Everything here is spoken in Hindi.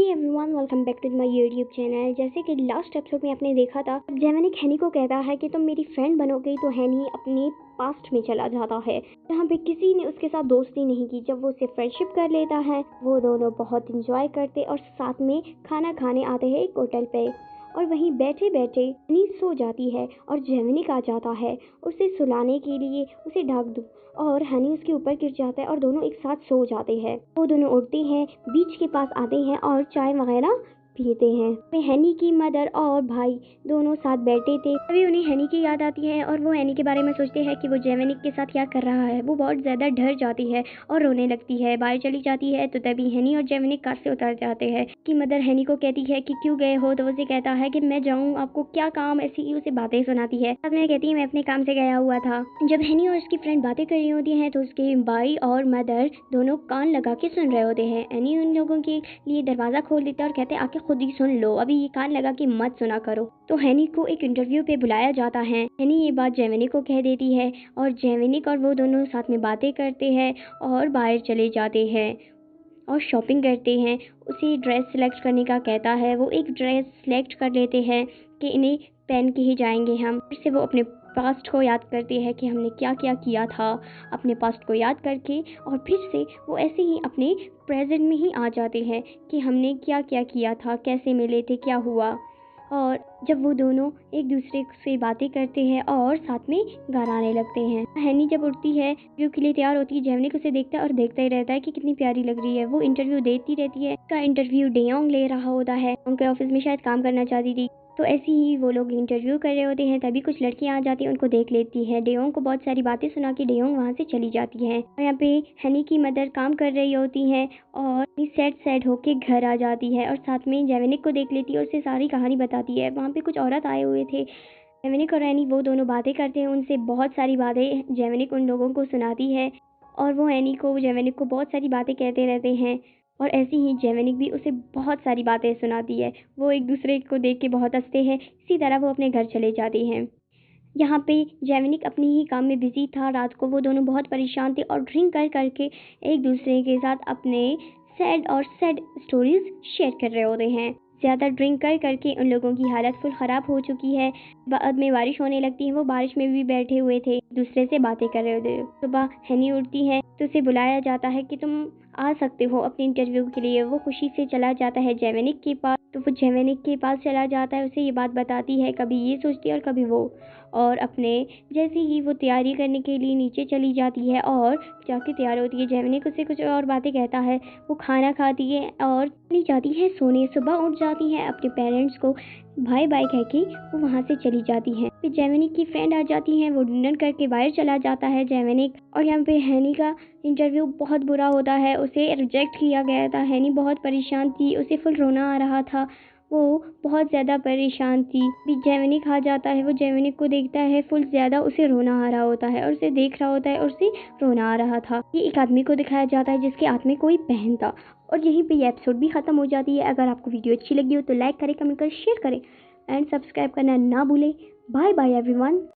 Hey everyone, welcome back to my YouTube channel. जैसे कि लास्ट एपिसोड में आपने देखा था, जेमिनिक हैनी को कहता है कि तुम मेरी फ्रेंड बनोगे, तो हैनी अपने पास्ट में चला जाता है जहाँ पे किसी ने उसके साथ दोस्ती नहीं की। जब वो उससे फ्रेंडशिप कर लेता है, वो दोनों बहुत इंजॉय करते और साथ में खाना खाने आते हैं एक होटल पे। और वहीं बैठे बैठे हनी सो जाती है और जेमिनिक आ जाता है उसे सुलाने के लिए, उसे ढक दो। और हनी उसके ऊपर गिर जाता है और दोनों एक साथ सो जाते हैं। वो दोनों उठते हैं, बीच के पास आते हैं और चाय वगैरह पीते हैं। वे हनी की मदर और भाई दोनों साथ बैठे थे। तभी उन्हें हनी की याद आती है और वो हनी के बारे में सोचते हैं कि वो जेमिनिक के साथ क्या कर रहा है। वो बहुत ज़्यादा डर जाती है और रोने लगती है, बाहर चली जाती है। तो तभी हनी और जेमिनिक कार से उतर जाते हैं कि मदर हनी को कहती है कि क्यों गए हो, तो उसे कहता है कि मैं जाऊँ, आपको क्या काम। ऐसी ही उसे बातें सुनाती है। बाद में कहती है मैं अपने काम से गया हुआ था। जब हनी और उसकी फ्रेंड बातें कर रही होती हैं तो उसके भाई और मदर दोनों कान लगा के सुन रहे होते हैं। हनी उन लोगों के लिए दरवाज़ा खोल देता है और कहते हैं आके खुद ही सुन लो, अभी ये कान लगा के मत सुना करो। तो हनी को एक इंटरव्यू पे बुलाया जाता है। हनी ये बात जेमिनिक को कह देती है और जेमिनिक और वो दोनों साथ में बातें करते हैं और बाहर चले जाते हैं और शॉपिंग करते हैं। उसे ड्रेस सेलेक्ट करने का कहता है। वो एक ड्रेस सेलेक्ट कर लेते हैं कि इन्हें पहन के ही जाएंगे हम। फिर से वो अपने पास्ट को याद करते हैं कि हमने क्या क्या किया था, अपने पास्ट को याद करके। और फिर से वो ऐसे ही अपने प्रेजेंट में ही आ जाते हैं कि हमने क्या क्या किया था, कैसे मिले थे, क्या हुआ। और जब वो दोनों एक दूसरे से बातें करते हैं और साथ में घर आने लगते हैं। हैनी जब उठती है, इंटरव्यू के लिए तैयार होती है, जेमिनिक उसे देखता है और देखता ही रहता है कि कितनी प्यारी लग रही है। वो इंटरव्यू देती रहती है। उसका इंटरव्यू डेयोंग ले रहा होता है। उनके ऑफिस में शायद काम करना चाहती थी। तो ऐसे ही वो लोग इंटरव्यू कर रहे होते हैं, तभी कुछ लड़कियां आ जाती हैं, उनको देख लेती है। डेयोंग को बहुत सारी बातें सुना के डेयोंग वहाँ से चली जाती है। और यहाँ पे हनी की मदर काम कर रही होती हैं और सैड सैड होके घर आ जाती है और साथ में जेमिनिक को देख लेती है और उसे सारी कहानी बताती है। वहाँ पे कुछ औरत आए हुए थे। जेमिनिक और एनी वो दोनों बातें करते हैं, उनसे बहुत सारी बातें जेमिनिक उन लोगों को सुनाती है और वो एनी को जेमिनिक को बहुत सारी बातें कहते रहते हैं। और ऐसे ही जेमिनिक भी उसे बहुत सारी बातें सुनाती है। वो एक दूसरे को देख के बहुत हंसते हैं। इसी तरह वो अपने घर चले जाते हैं। यहाँ पे जेमिनिक अपने ही काम में बिजी था। रात को वो दोनों बहुत परेशान थे और ड्रिंक कर करके एक दूसरे के साथ अपने सैड स्टोरीज शेयर कर रहे होते हैं। ज़्यादा ड्रिंक कर करके उन लोगों की हालत फुल ख़राब हो चुकी है। बाद में बारिश होने लगती है। वो बारिश में भी बैठे हुए थे, एक दूसरे से बातें कर रहे होते। सुबह हनी उठती है तो उसे बुलाया जाता है कि तुम आ सकते हो अपने इंटरव्यू के लिए। वो खुशी से चला जाता है जेमिनिक के पास। तो वो जेमिनिक के पास चला जाता है, उसे ये बात बताती है। कभी ये सोचती है और कभी वो। और अपने जैसे ही वो तैयारी करने के लिए नीचे चली जाती है और जाके तैयार होती है, जेमिनिक उसे कुछ और बातें कहता है। वो खाना खाती है और चली जाती है सोने। सुबह उठ जाती है, अपने पेरेंट्स को बाय बाय कह के वो वहाँ से चली जाती है। फिर जेमिनिक की फ्रेंड आ जाती है, वो डिनर करके बाहर चला जाता है जेमिनिक। और यहाँ पे हैनी का इंटरव्यू बहुत बुरा होता है, उसे रिजेक्ट किया गया था। हैनी बहुत परेशान थी, उसे फुल रोना आ रहा था, वो बहुत ज़्यादा परेशान थी। भी जेमिनिक आ जाता है, वो जेमिनिक को देखता है, फुल ज़्यादा उसे रोना आ रहा होता है और उसे देख रहा होता है और उसे रोना आ रहा था। ये एक आदमी को दिखाया जाता है जिसके हाथ में कोई पेन था। और यहीं पे ये एपिसोड भी ख़त्म हो जाती है। अगर आपको वीडियो अच्छी लगी हो तो लाइक करें, कमेंट करें, शेयर करें एंड सब्सक्राइब करना ना भूलें। Bye bye everyone.